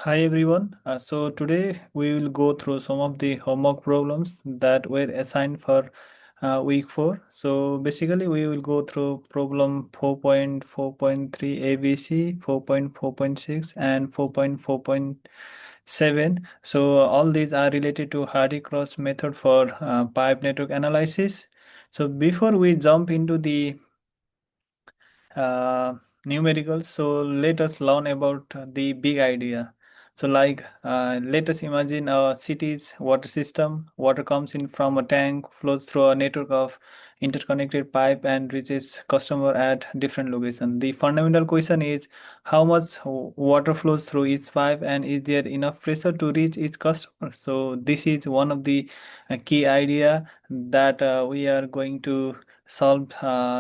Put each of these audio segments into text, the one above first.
Hi everyone. So today we will go through some of the homework problems that were assigned for week 4. So basically we will go through problem 4.4.3 ABC, 4.4.6 and 4.4.7. So all these are related to Hardy-Cross method for pipe network analysis. So before we jump into the uh, numericals. So let us learn about the big idea. So let us imagine a city's water system. Water comes in from a tank, flows through a network of interconnected pipe and reaches customer at different locations. The fundamental question is how much water flows through each pipe and is there enough pressure to reach each customer. So this is one of the key idea that we are going to solve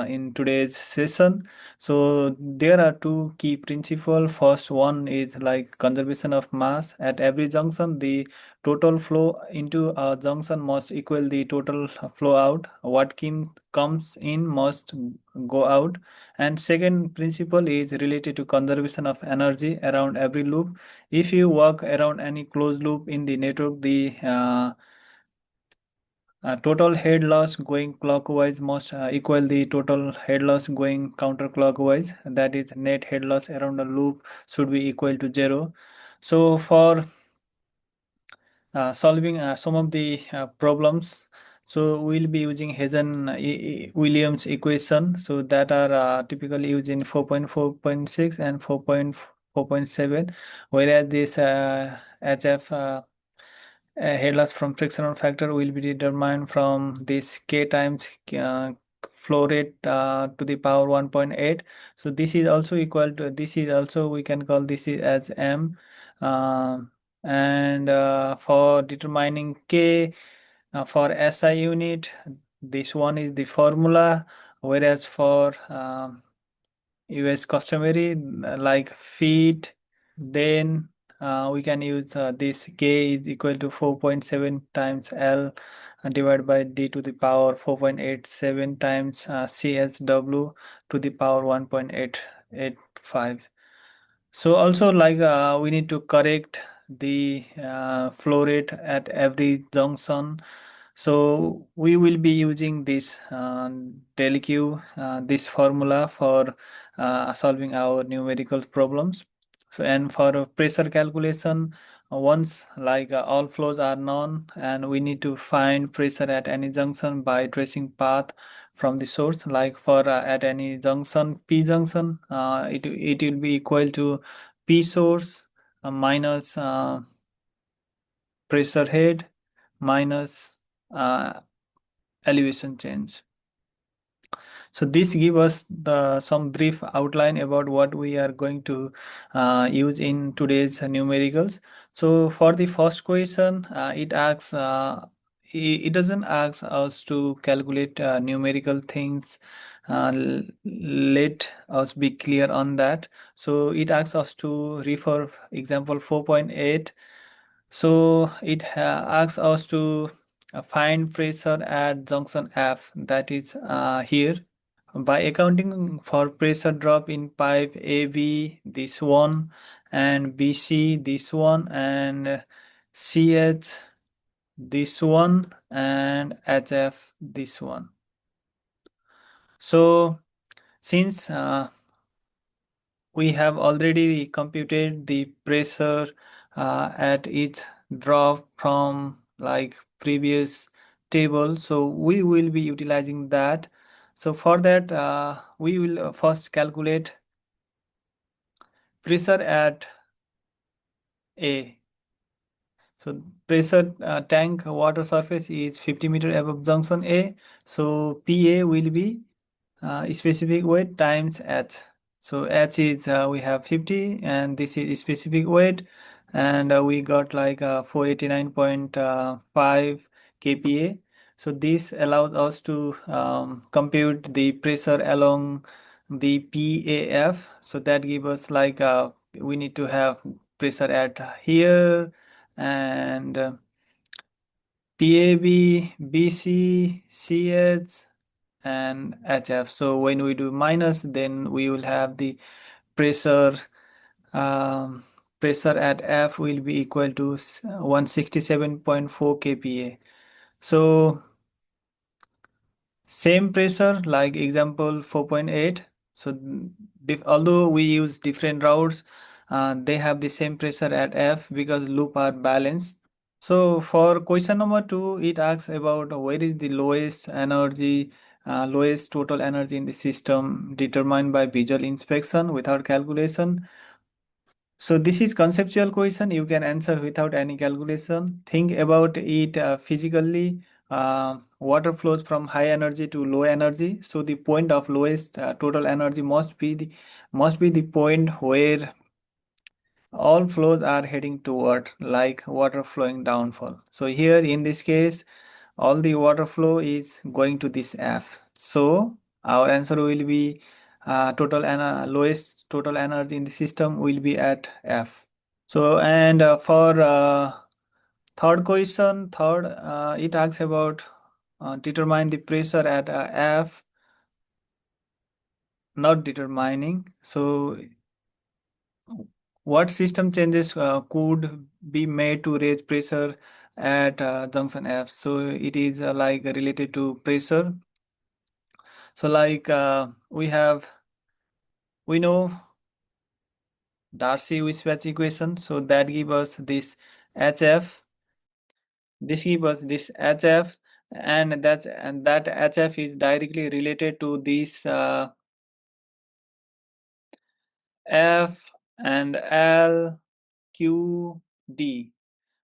in today's session. So there are two key principles. First one is like conservation of mass. At every junction, the total flow into a junction must equal the total flow out. What comes in must go out. And second principle is related to conservation of energy around every loop. If you walk around any closed loop in the network, the total head loss going clockwise must equal the total head loss going counterclockwise. That is, net head loss around a loop should be equal to 0. So for solving some of the problems, so we'll be using Hazen-Williams equation. So that are typically used in 4.4.6 and 4.4.7, whereas this HF head loss from frictional factor will be determined from this k times flow rate to the power 1.8. So this is also equal to, this is also, we can call this as m. uh, and for determining k for SI unit, this one is the formula, whereas for US customary like feet, then we can use this k is equal to 4.7 times L divided by d to the power 4.87 times CSW to the power 1.885. So also we need to correct the flow rate at every junction. So we will be using this del Q, this formula for solving our numerical problems. So and for pressure calculation, once all flows are known, and we need to find pressure at any junction by tracing path from the source. Like for at any junction, P junction, it will be equal to P source minus pressure head minus uh, elevation change. So this give us the some brief outline about what we are going to use in today's numericals. So for the first question, it asks it doesn't ask us to calculate numerical things. Let us be clear on that. So it asks us to refer example 4.8. So it asks us to find pressure at junction F, that is here. By accounting for pressure drop in pipe AB, this one, and BC, this one, and CH, this one, and HF, this one. So since we have already computed the pressure at each drop from previous table, so we will be utilizing that. So for that we will first calculate pressure at A. So pressure tank water surface is 50 meter above junction A, so PA will be specific weight times H. So H is we have 50 and this is specific weight, and we got 489.5 kPa. So this allows us to compute the pressure along the PAF. So that gives us we need to have pressure at here and PAB, BC, CH and HF. So when we do minus, then we will have the pressure pressure at F will be equal to 167.4 kPa. So same pressure like example 4.8. So although we use different routes, they have the same pressure at F because loop are balanced. So for question number 2, it asks about where is the lowest total energy in the system determined by visual inspection without calculation. So this is conceptual question. You can answer without any calculation. Think about it physically. Water flows from high energy to low energy. So the point of lowest total energy must be the point where all flows are heading toward, like water flowing downfall. So here in this case, all the water flow is going to this F. So our answer will be lowest total energy in the system will be at F. So and for third question, it asks about determine the pressure at F, not determining. So what system changes could be made to raise pressure at junction F? So it is like related to pressure. So like we know Darcy-Weisbach equation. So that give us this HF. This give us this HF, and that HF is directly related to this F and L Q D.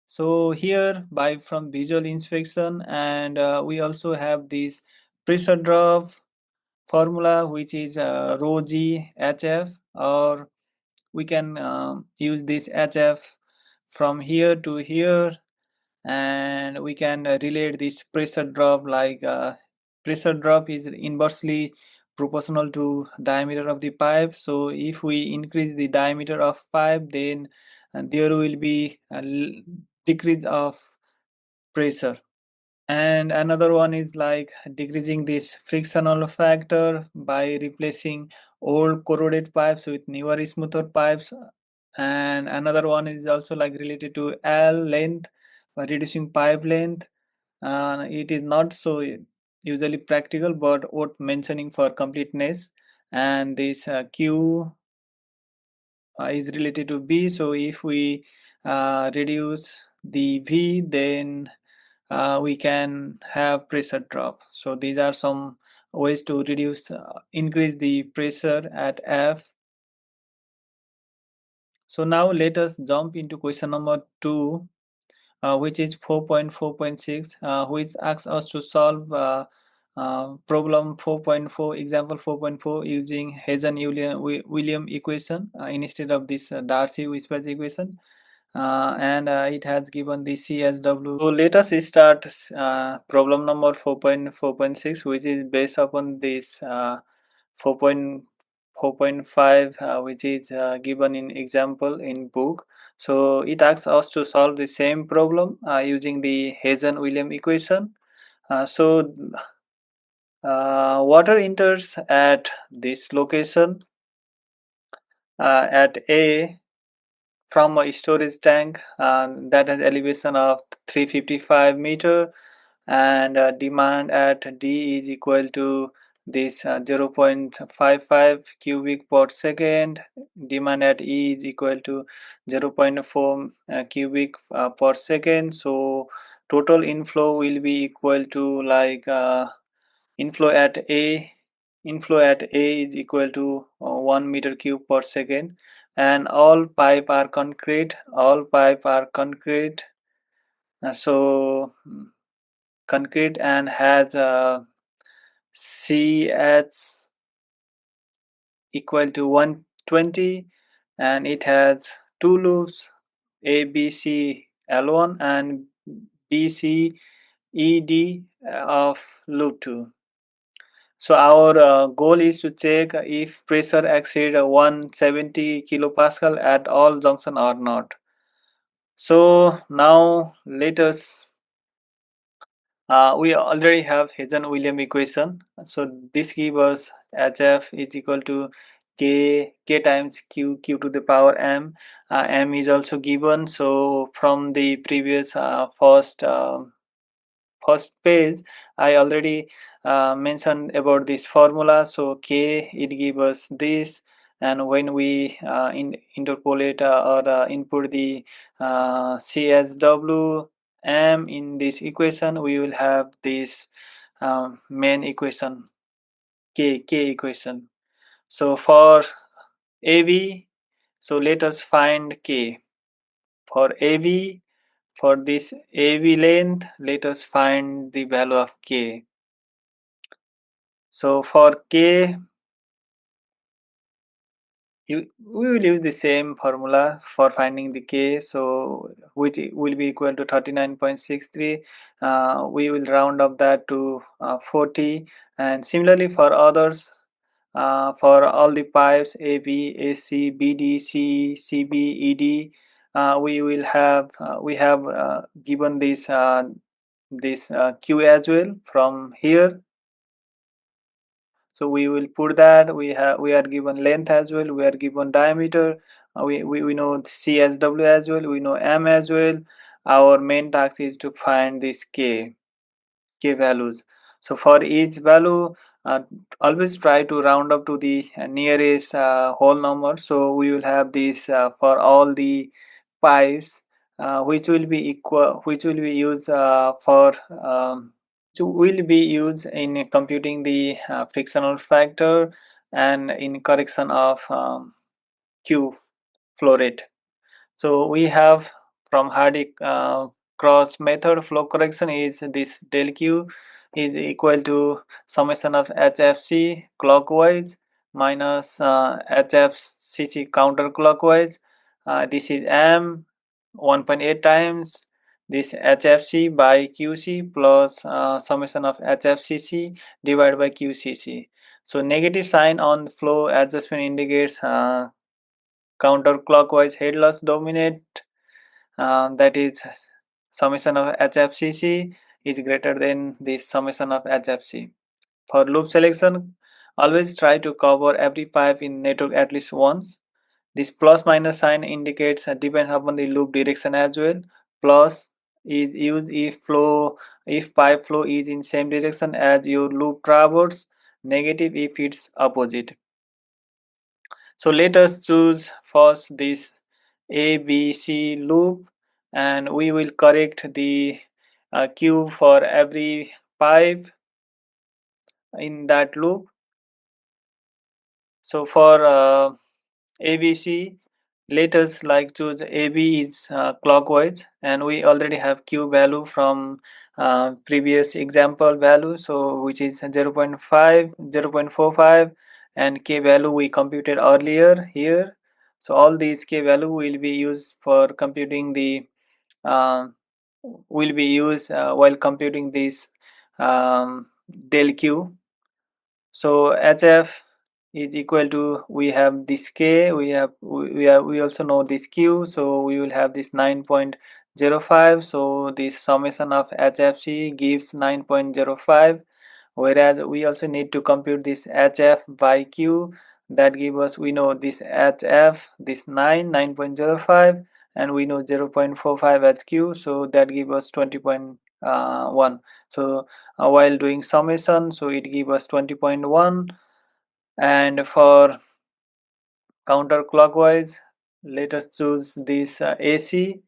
So here by from visual inspection, and we also have this pressure drop formula, which is rho g HF, or we can use this HF from here to here, and we can relate this pressure drop like pressure drop is inversely proportional to diameter of the pipe. So if we increase the diameter of pipe, then there will be a decrease of pressure. And another one is like decreasing this frictional factor by replacing old corroded pipes with newer smoother pipes. And another one is also like related to L length by reducing pipe length. It is not so usually practical, but worth mentioning for completeness. And this Q is related to B. So if we reduce the V, then we can have pressure drop. So these are some ways to increase the pressure at F. So now let us jump into question number 2, which is 4.4.6, which asks us to solve problem 4.4, example 4.4 using Hazen-Williams equation instead of this Darcy-Weisbach equation. And it has given the CSW. So let us start problem number 4.4.6, which is based upon this 4.4.5, which is given in example in book. So it asks us to solve the same problem using the Hazen-Williams equation. Water enters at this location at A from a storage tank that has elevation of 355 meter, and demand at D is equal to this 0.55 cubic per second. Demand at E is equal to 0.4 cubic per second. So total inflow will be equal to like inflow at A is equal to 1 meter cube per second, and all pipe are concrete. So concrete and has CH equal to 120, and it has two loops, ABC L1 and BC ED of loop 2. So our goal is to check if pressure exceed 170 kilopascal at all junction or not. So now let us we already have Hazen-Williams equation. So this gives us HF is equal to k times q to the power m. M is also given. So from the previous first page, I already mentioned about this formula. So k, it gives us this, and when we interpolate or input the CSW m in this equation, we will have this main equation, k equation. So for AB, so let us find k. For AB, for this AB length, let us find the value of k. So for k, we will use the same formula for finding the k, so which will be equal to 39.63. We will round up that to 40, and similarly for others, for all the pipes AB, AC, BD, CE, CB, ED, we have given this Q as well from here. So we will put that. We are given length as well, we are given diameter, we know CSW as well, we know M as well. Our main task is to find this k values. So for each value, always try to round up to the nearest whole number. So we will have this for all the pipes, which will be equal, which will be used for will be used in computing the frictional factor and in correction of q flow rate. So we have from Hardy cross method, flow correction is this del q is equal to summation of HFC clockwise minus HFCC counterclockwise. This is m 1.8 times this HFC by QC plus summation of HFCC divided by QCC. So negative sign on flow adjustment indicates counterclockwise head loss dominate, that is summation of HFCC is greater than the summation of HFC. For loop selection, always try to cover every pipe in network at least once. This plus minus sign indicates depends upon the loop direction as well. Plus is used if pipe flow is in same direction as your loop traverse. Negative if it's opposite. So let us choose first this ABC loop, and we will correct the Q for every pipe in that loop. So for ABC, let us like choose AB is clockwise, and we already have Q value from previous example value, so which is 0 0.5, 0 0.45, and K value we computed earlier here. So all these K value will be used for computing the uh, will be used while computing this del Q. So HF is equal to, we have this K, we also know this Q, so we will have this 9.05. so this summation of HFC gives 9.05, whereas we also need to compute this HF by Q, that give us, we know this HF, this 9.05, and we know 0.45 as Q, so that give us 20.1. So while doing summation, so it give us 20.1. And for counterclockwise, let us choose this AC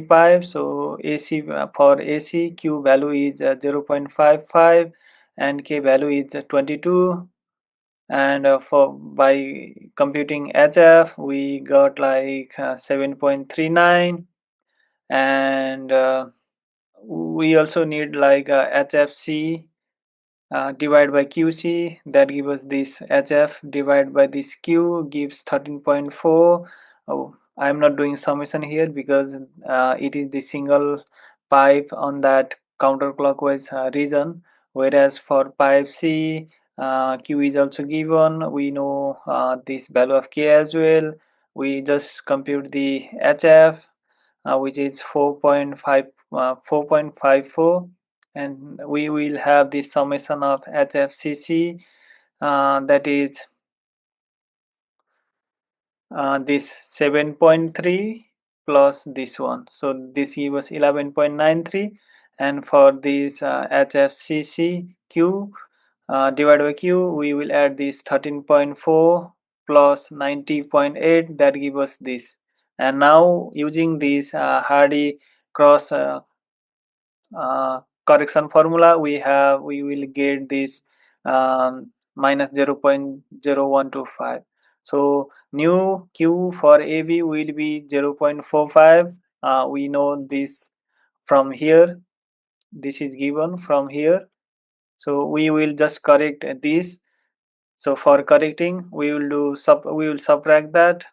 pipe. So AC, for AC, Q value is 0.55 and K value is 22. And for by computing HF, we got like 7.39. And we also need like HFC divided by QC, that gives us this HF divided by this Q gives 13.4. Oh, I'm not doing summation here because it is the single pipe on that counterclockwise region, whereas for pipe C, Q is also given, we know this value of K as well. We just compute the HF, which is 4.54, and we will have the summation of HFCC, that is this 7.3 plus this one, so this gives us 11.93, and for this HFCC Q divided by Q, we will add this 13.4 plus 90.8, that gives us this. And now using this Hardy cross correction formula, we will get this minus 0.0125. so new Q for AB will be 0.45. We know this from here, this is given from here, so we will just correct this. So for correcting, we will subtract that,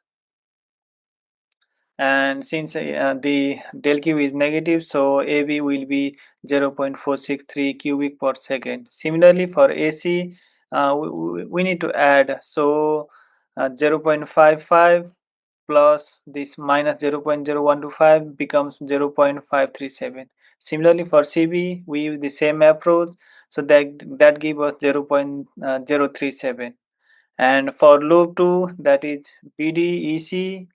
and since the del Q is negative, so AB will be 0.463 cubic per second. Similarly for AC, we need to add, so 0.55 plus this minus 0.0125 becomes 0.537. Similarly for CB, we use the same approach, so that gives us 0.037. And for loop 2, that is BD EC,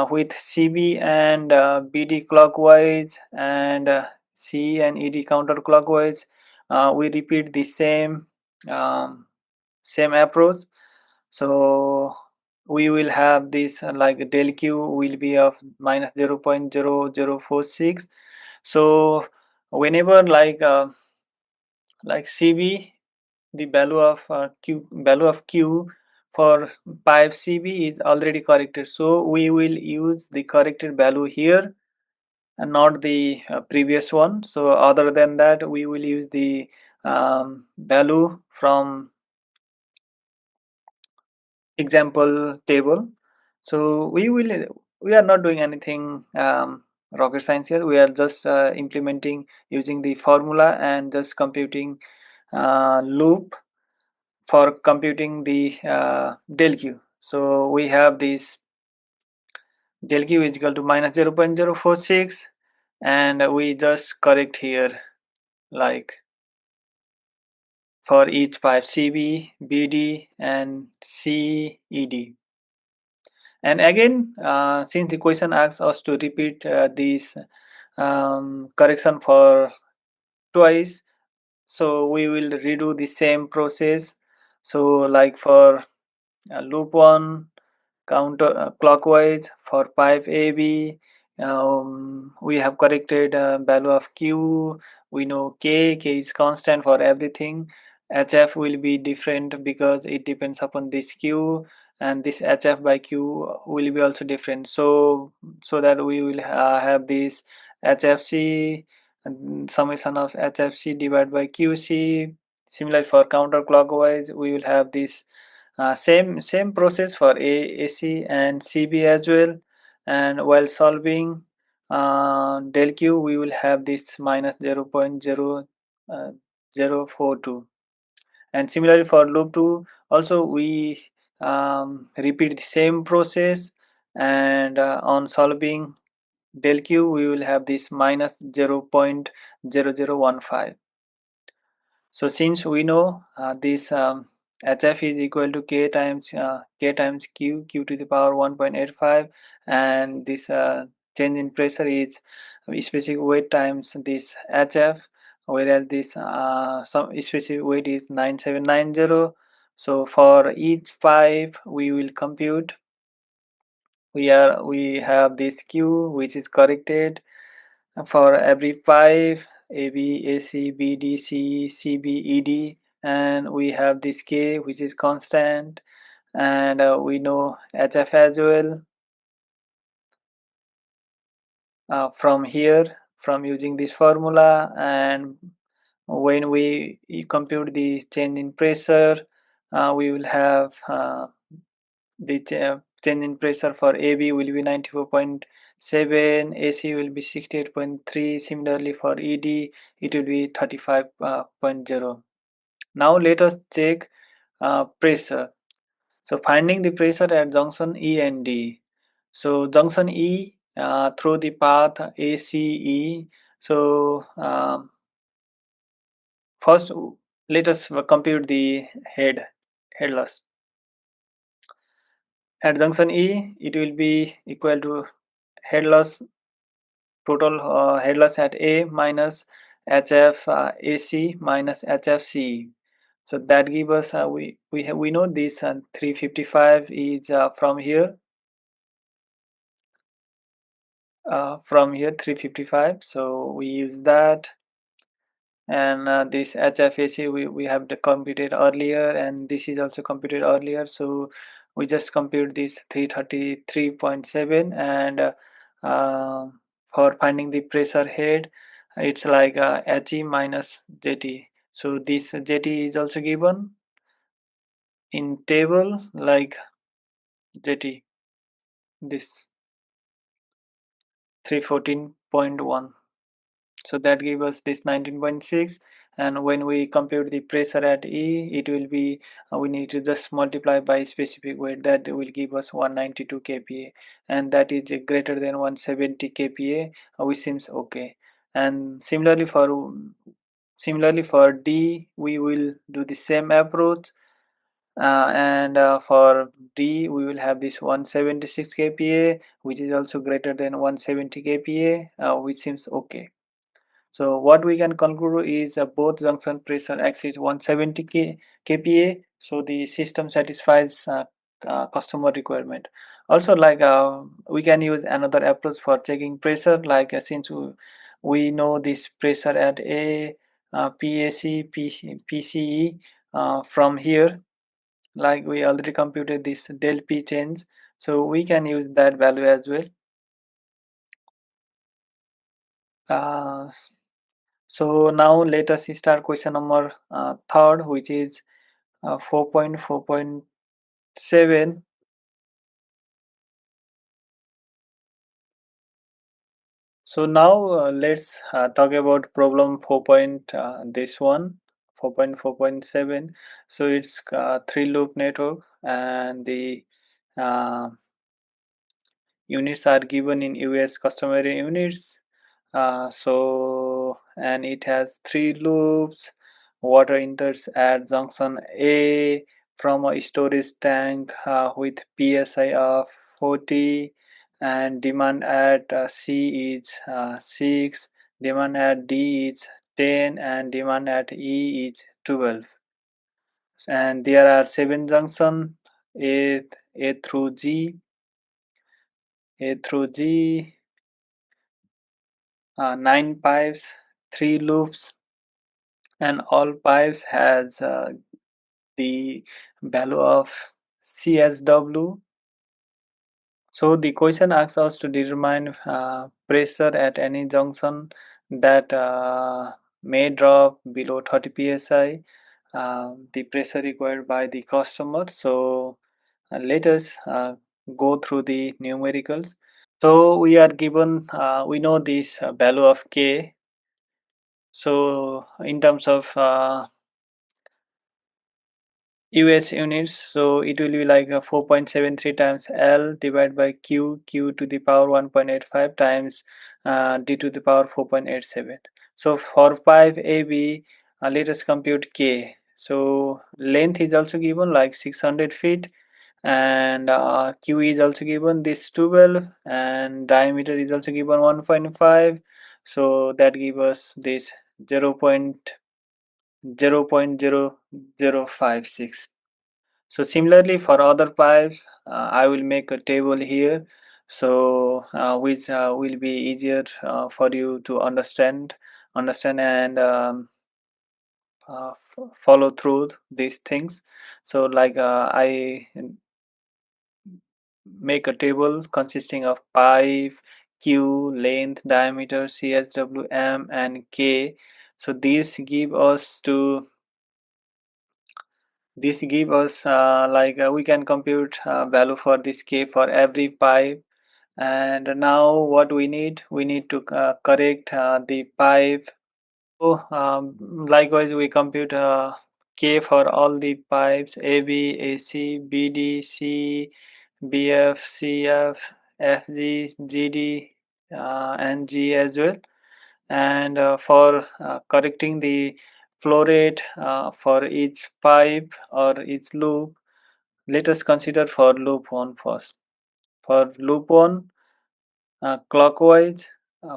with CB and BD clockwise, and C and ED counterclockwise, we repeat the same approach. So we will have this like del Q will be of minus 0.0046. So whenever like CB, the value of Q for pipe CB is already corrected, so we will use the corrected value here and not the previous one. So other than that, we will use the value from example table. So we are not doing anything rocket science here, we are just implementing using the formula and just computing loop for computing the del Q. So we have this del Q is equal to minus 0.046, and we just correct here like for each pipe CB, BD and CED. And again, since the question asks us to repeat this correction for twice, so we will redo the same process. So like for loop 1, counter clockwise for pipe AB, we have corrected value of Q. We know K is constant for everything. HF will be different because it depends upon this Q, and this HF by Q will be also different. So that we will have this HFC, summation of HFC divided by QC. Similarly for counterclockwise, we will have this same process for AC and CB as well. And while solving del Q, we will have this minus 0.042. And similarly for loop 2, also we repeat the same process, and on solving del Q, we will have this minus 0.0015. So since we know this HF is equal to K times Q to the power 1.85, and this change in pressure is specific weight times this HF, whereas this some specific weight is 9790. So for each pipe we will compute. We have this Q which is corrected for every pipe AB, AC, BD, CE, CB, ED, and we have this K which is constant, and we know HF as well from here, from using this formula. And when we compute the change in pressure, we will have the change in pressure for AB will be 94.7, AC will be 68.3. Similarly for ED, it will be 35.0. Now let us check pressure. So finding the pressure at junction E and D. So junction E through the path ACE. So first let us compute the head loss. At junction E, it will be equal to head loss, total head loss at A minus HF AC minus HF CE. So that give us we know this 355 is from here 355. So we use that, and this HFAC we have computed earlier, and this is also computed earlier. So we just compute this 333.7, and uh, for finding the pressure head, it's like HE minus JT. So this JT is also given in table like JT, this 314.1. So that gives us this 19.6, and when we compute the pressure at E, it will be we need to just multiply by specific weight. That will give us 192 kPa, and that is greater than 170 kPa, which seems okay. And similarly for D, we will do the same approach, and for D we will have this 176 kPa, which is also greater than 170 kPa, which seems okay. So what we can conclude is both junction pressure exceeds 170 kPa, so the system satisfies customer requirement. Also, like we can use another approach for checking pressure, like since we know this pressure at A, PAC, PCE, from here, like we already computed this del P change, so we can use that value as well. Uh, So now let us start question number third, which is 4.4.7. So now let's talk about problem 4. This one 4.4.7. So it's three loop network, and the uh, units are given in US customary units. And it has three loops. Water enters at junction A from a storage tank with PSI of 40, and demand at C is 6, demand at D is 10, and demand at E is 12. And there are seven junctions, A, A through G, A through G, nine pipes, three loops, and all pipes has the value of CSW. So the question asks us to determine pressure at any junction that may drop below 30 psi, the pressure required by the customer. So let us go through the numericals. So we are given, we know this value of K. So in terms of US units, so it will be like 4.73 times L divided by Q to the power 1.85 times D to the power 4.87. So for pipe AB, let us compute K. So length is also given like 600 feet, and Q is also given this 12, and diameter is also given 1.5. So that gives us this 0.00056. So similarly for other pipes, I will make a table here, so which will be easier for you to understand and follow through these things. So like I make a table consisting of pipe, Q, length, diameter, CSW, M, and K. So this give us like we can compute value for this K for every pipe. And now what we need to correct the pipe. So likewise we compute K for all the pipes AB, AC, BD, C, BF, CF, FG, GD, and G as well. And for correcting the flow rate for each pipe or each loop, let us consider for loop 1 first. For loop 1, clockwise,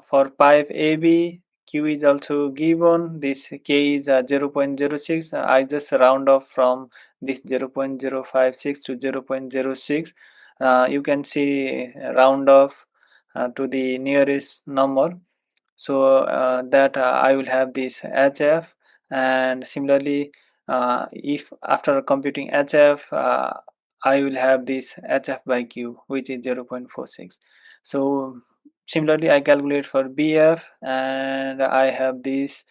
for pipe AB, Q is also given. This K is 0.06. I just round off from this 0.056 to 0.06. You can see round off to the nearest number. So that I will have this HF, and similarly if after computing HF I will have this HF by Q, which is 0.46. So similarly I calculate for BF, and I have this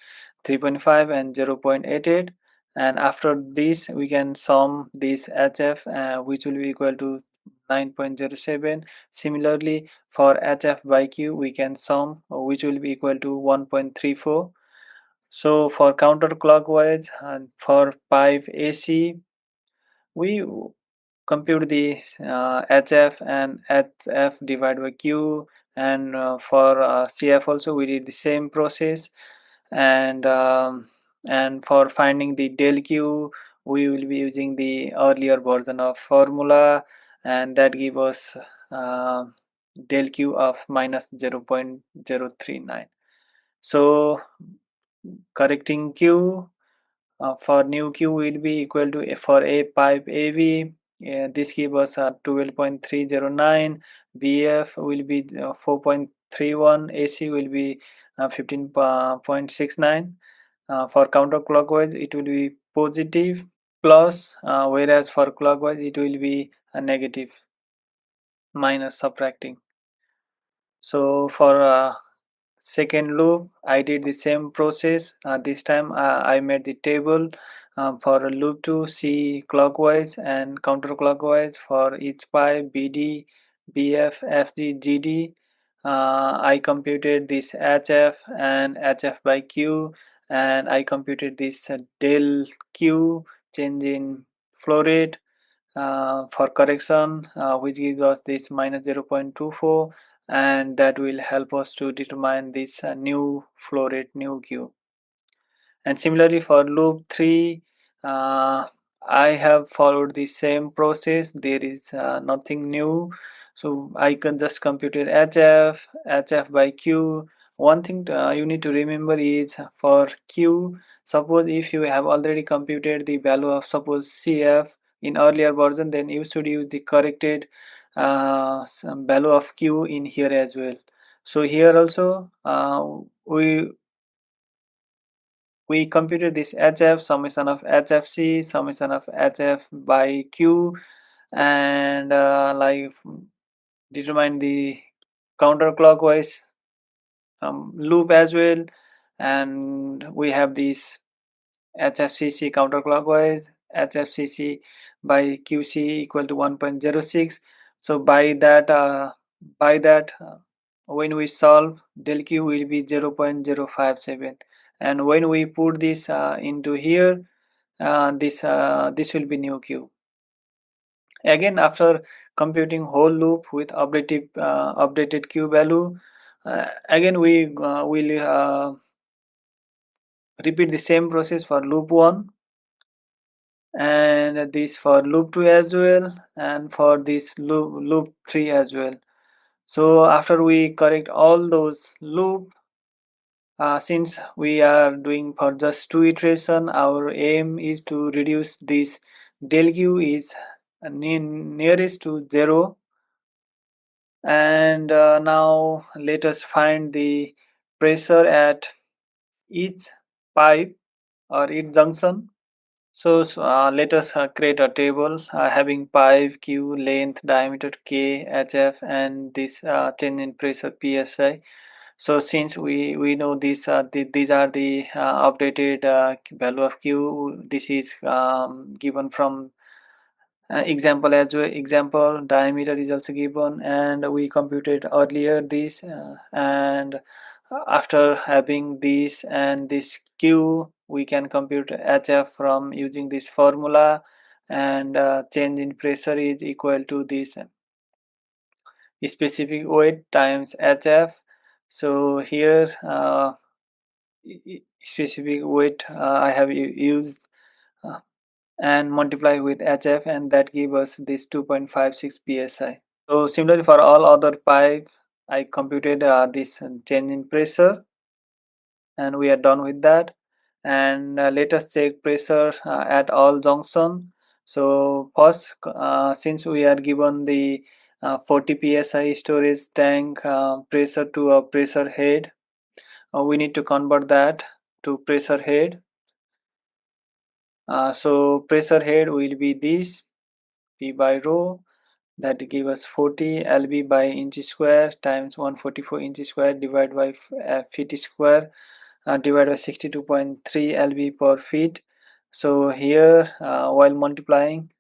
3.5 and 0.88, and after this we can sum this HF, which will be equal to 9.07. Similarly for HF by Q we can sum, which will be equal to 1.34. So for counterclockwise and for pipe AC, we compute the HF and HF divided by Q, and for CF also we did the same process, and for finding the del Q we will be using the earlier version of formula, and that give us uh, del Q of minus 0.039. So correcting Q, for new Q will be equal to for a pipe AV. This gives us 12.309. BF will be 4.31. AC will be 15.69. For counterclockwise, it will be positive plus, whereas for clockwise, it will be a negative, minus, subtracting. So for second loop I did the same process. This time I made the table for loop 2, C clockwise and counterclockwise for each pipe BD, BF, FG, GD. I computed this HF and HF by Q, and I computed this del Q, change in flow rate, for correction, which gives us this minus 0.24, and that will help us to determine this new flow rate, new Q. And similarly for loop 3, I have followed the same process. There is nothing new, so I can just compute HF by Q. One thing you need to remember is for Q, suppose if you have already computed the value of suppose CF in earlier version, then you should use the corrected some value of Q in here as well. So here also we computed this HF, summation of HFC, summation of HF by Q, and like determine the counterclockwise loop as well, and we have this HFCC counterclockwise, HFCC by QC equal to 1.06. So by that when we solve, del Q will be 0.057, and when we put this into here, this will be new Q. Again, after computing whole loop with updated Q value, again we will repeat the same process for loop 1, and this for loop 2 as well, and for this loop 3 as well. So after we correct all those loop, since we are doing for just 2 iteration, our aim is to reduce this del Q is nearest to 0. And now let us find the pressure at each pipe or each junction. So let us create a table having pipe, Q, length, diameter K, HF, and this change in pressure PSI. So since we know these these are the updated value of Q, this is given from example as well. Example diameter is also given, and we computed earlier this, and after having this and this Q, we can compute HF from using this formula, and change in pressure is equal to this specific weight times HF. So here specific weight I have used and multiply with HF, and that give us this 2.56 psi. So similarly for all other pipe, I computed this change in pressure, and we are done with that. And let us check pressure at all junction. So first, since we are given the 40 psi storage tank pressure to a pressure head, we need to convert that to pressure head. So pressure head will be this P by rho, that give us 40 lb by inch square times 144 inch square divided by feet square divided by 62.3 lb per feet. So here while multiplying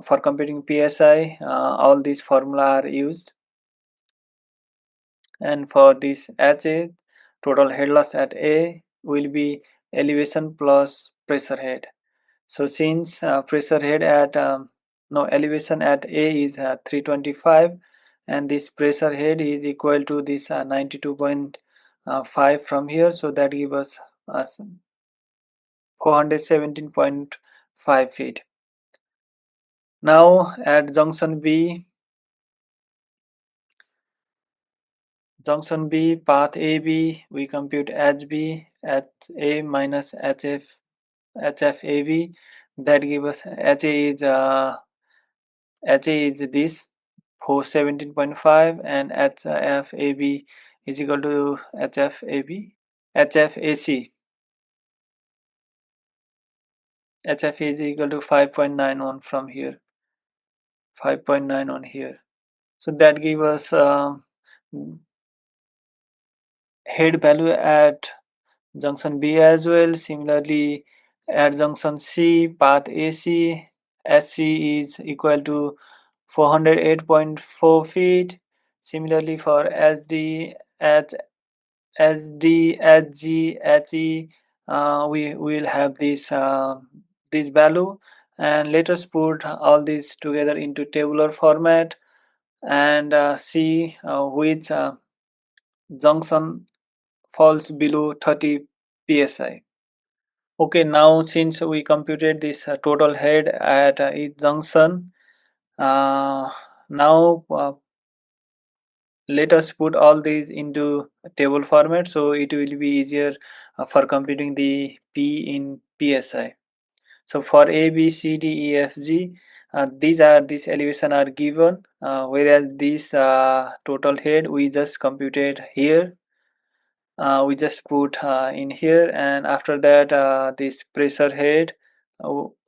for computing psi, all these formula are used. And for this HA, total head loss at A will be elevation plus pressure head. So since pressure head at no elevation at A is 325, and this pressure head is equal to this 92.5 from here, so that gives us 417.5 feet. Now at junction B, path AB, we compute HB at A minus HFAB, that gives us HA is this 417.5, and HFAB is equal to HFAC is equal to 5.91 from here, 5.91 here. So that gives us head value at junction B as well. Similarly, at junction C, path AC, SC is equal to 408.4 feet. Similarly, for SD, at SD, HG, HE, we will have this value, and let us put all these together into tabular format and see which junction falls below 30 psi. Okay, now since we computed this total head at each junction, now let us put all these into table format, so it will be easier for computing the P in psi. So for A, B, C, D, E, F, G, these elevation are given, whereas this total head we just computed here. We just put in here, and after that this pressure head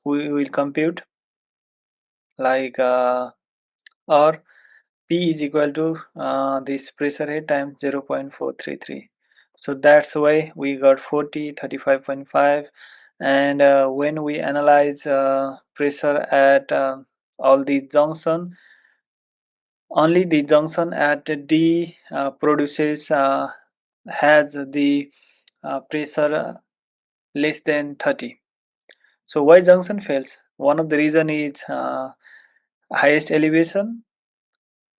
we will compute, like or P is equal to this pressure head times 0.433. So that's why we got 40, 35.5. And when we analyze pressure at all these junction, only the junction at D produces has the pressure less than 30. So why junction fails? One of the reason is highest elevation,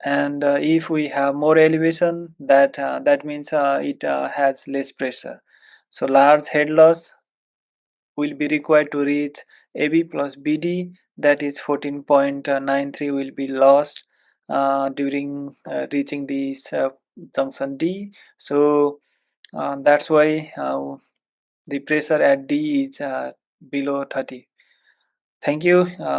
and if we have more elevation, that means it has less pressure. So large head loss will be required to reach AB plus BD, that is 14.93 will be lost during reaching this junction D. So that's why the pressure at D is below 30. Thank you.